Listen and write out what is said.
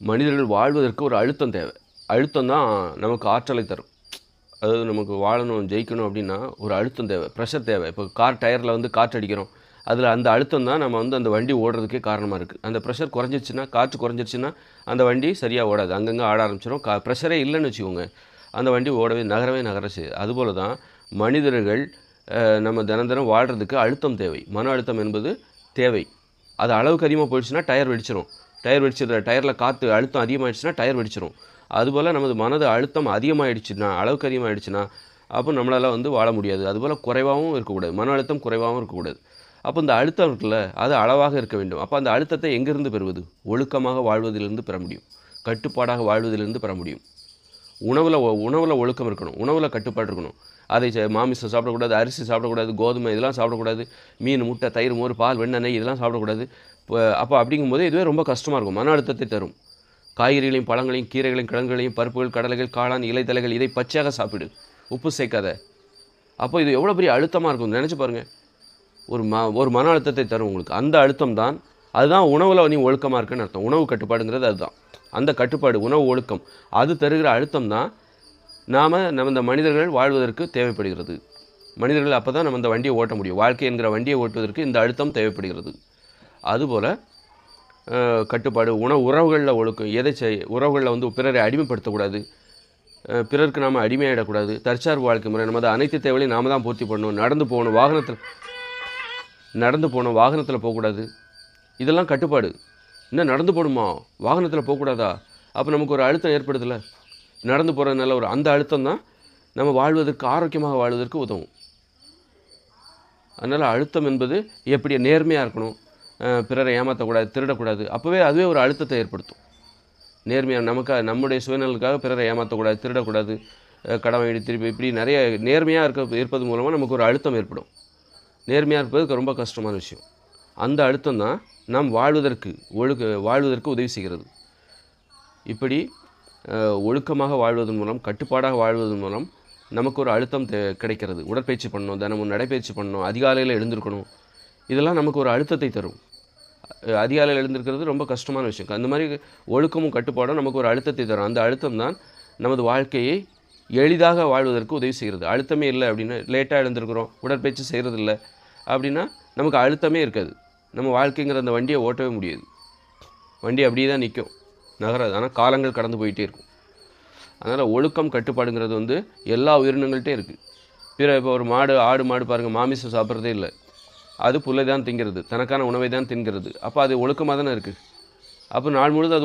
மனிதர்கள் வாழ்வதற்கு ஒரு அழுத்தம் தேவை. அழுத்தம் தான் நமக்கு ஆற்றலை தரும். அதாவது நமக்கு வாழணும், ஜெயிக்கணும் அப்படின்னா ஒரு அழுத்தம் தேவை, ப்ரெஷர் தேவை. இப்போ கார் டயரில் வந்து காற்று அடிக்கிறோம். அதில் அந்த அழுத்தம் தான் நம்ம வந்து அந்த வண்டி ஓடுறதுக்கே காரணமாக இருக்குது. அந்த ப்ரெஷர் குறைஞ்சிருச்சுன்னா, காற்று குறைஞ்சிருச்சுன்னா அந்த வண்டி சரியாக ஓடாது. அங்கங்கே ஆட ஆரம்பிச்சிடும். ப்ரெஷரே இல்லைன்னு வச்சுக்கோங்க, அந்த வண்டி ஓடவே நகர செய்யுது. அதுபோல தான் மனிதர்கள் நம்ம தினம் தினம் வாழ்கிறதுக்கு அழுத்தம் தேவை. மன அழுத்தம் என்பது தேவை. அது அளவுக்கு அதிகமாக போயிடுச்சுன்னா டயர் வெடிச்சிடும். டயரில் காற்று அழுத்தம் அதிகமாகிடுச்சுன்னா டயர் வெடிச்சிடும். அதுபோல் நமது மனது அழுத்தம் அதிகமாகிடுச்சுன்னா, அளவுக்கு அதிகமாகிடுச்சுன்னா, அப்போ நம்மளால் வந்து வாழ முடியாது. அதுபோல் குறைவாகவும் இருக்கக்கூடாது. மன அழுத்தம் குறைவாகவும் இருக்கக்கூடாது. அப்போ இந்த அழுத்தம் இருக்குல்ல, அது அளவாக இருக்க வேண்டும். அப்போ அந்த அழுத்தத்தை எங்கேருந்து பெறுவது? ஒழுக்கமாக வாழ்வதிலிருந்து பெற முடியும். கட்டுப்பாடாக வாழ்வதிலிருந்து பெற முடியும். உணவில் ஒழுக்கம் இருக்கணும். உணவில் கட்டுப்பாடு இருக்கணும். அதை மாமிசம் சாப்பிடக்கூடாது, அரிசி சாப்பிடக்கூடாது, கோதுமை இதெல்லாம் சாப்பிடக்கூடாது, மீன், முட்டை, தயிர், மோர், பால், வெண்ணெய் இதெல்லாம் சாப்பிடக்கூடாது. அப்போ அப்படிங்கும்போது இதுவே ரொம்ப கஷ்டமாக இருக்கும். மன அழுத்தத்தை தரும். காய்கறிகளையும், பழங்களையும், கீரைகளையும், கிழங்குகளையும், பருப்புகள், கடலைகள், காளான், இலைத்தலைகள் இதை பச்சையாக சாப்பிடு. உப்பு சேர்க்காத. அப்போ இது எவ்வளோ பெரிய அழுத்தமாக இருக்கும் நினச்சி பாருங்கள். ஒரு மன அழுத்தத்தை தரும் உங்களுக்கு. அந்த அழுத்தம் தான், அதுதான் உணவில் நீ ஒழுக்கமாக இருக்குன்னு அர்த்தம். உணவு கட்டுப்பாடுங்கிறது அதுதான். அந்த கட்டுப்பாடு, உணவு ஒழுக்கம், அது தருகிற அழுத்தம் தான் நம்ம இந்த மனிதர்கள் வாழ்வதற்கு தேவைப்படுகிறது. மனிதர்கள் அப்போ தான் நம்ம இந்த வண்டியை ஓட்ட முடியும். வாழ்க்கை என்கிற வண்டியை ஓட்டுவதற்கு இந்த அழுத்தம் தேவைப்படுகிறது. அதுபோல் கட்டுப்பாடு, உறவுகளில் ஒழுக்கம். உறவுகளில் வந்து பிறரை அடிமைப்படுத்தக்கூடாது. பிறருக்கு நாம் அடிமையாகிடக்கூடாது. தற்சார்பு வாழ்க்கை முறை. நம்ம அனைத்து தேவைகளையும் நாம் தான் பூர்த்தி பண்ணணும். நடந்து போகணும், வாகனத்தில் போகக்கூடாது. இதெல்லாம் கட்டுப்பாடு. இன்னும் நடந்து போகணுமா, வாகனத்தில் போகக்கூடாதா? அப்போ நமக்கு ஒரு அழுத்தம் ஏற்படுதில்ல. நடந்து போகிறதுனால அந்த அழுத்தம் தான் நம்ம வாழ்வதற்கு, ஆரோக்கியமாக வாழ்வதற்கு உதவும். அதனால் அழுத்தம் என்பது எப்படி நேர்மையாக இருக்கணும், பிறரை ஏமாற்றக்கூடாது, திருடக்கூடாது. அதுவே ஒரு அழுத்தத்தை ஏற்படுத்தும். நேர்மையாக நம்முடைய சுயநலனுக்காக பிறரை ஏமாற்றக்கூடாது, திருடக்கூடாது, கடன் வாங்கி திருப்பி இப்படி நிறைய நேர்மையாக இருப்பது மூலமாக நமக்கு ஒரு அழுத்தம் ஏற்படும். நேர்மையாக இருப்பது ரொம்ப கஷ்டமான விஷயம். அந்த அழுத்தம் தான் நாம் வாழ்வதற்கு உதவி செய்கிறது. இப்படி ஒழுக்கமாக வாழ்வதன் மூலம், கட்டுப்பாடாக வாழ்வதன் மூலம் நமக்கு ஒரு அழுத்தம் கிடைக்கிறது. உடற்பயிற்சி பண்ணணும், தினமும் நடைப்பயிற்சி பண்ணணும், அதிகாலையில் எழுந்திருக்கணும். இதெல்லாம் நமக்கு ஒரு அழுத்தத்தை தரும். அதிகாலையில் எழுந்திருக்கிறது ரொம்ப கஷ்டமான விஷயம். அந்த மாதிரி ஒழுக்கமும் கட்டுப்பாடும் நமக்கு ஒரு அழுத்தத்தை தரும். அந்த அழுத்தம் தான் நமது வாழ்க்கையை எளிதாக வாழ்வதற்கு உதவி செய்கிறது. அழுத்தமே இல்லை அப்படின்னா, லேட்டாக எழுந்திருக்கிறோம், உடற்பயிற்சி செய்கிறது இல்லை அப்படின்னா நமக்கு அழுத்தமே இருக்காது. நம்ம வாழ்க்கைங்கிற அந்த வண்டியை ஓட்டவே முடியாது. வண்டி அப்படியே தான் நிற்கும், நகராது. ஆனால் காலங்கள் கடந்து போயிட்டே இருக்கும். அதனால் ஒழுக்கம், கட்டுப்பாடுங்கிறது வந்து எல்லா உயிரினங்கள்கிட்டே இருக்குது. இப்போ ஒரு ஆடு மாடு பாருங்கள், மாமிசம் சாப்பிட்றதே இல்லை. அது புல்லை தான் திங்கிறது, தனக்கான உணவை தான் தின்கிறது. அப்போ அது ஒழுக்கமாக தானே இருக்குது. அப்போ நாள் முழுவதும் அது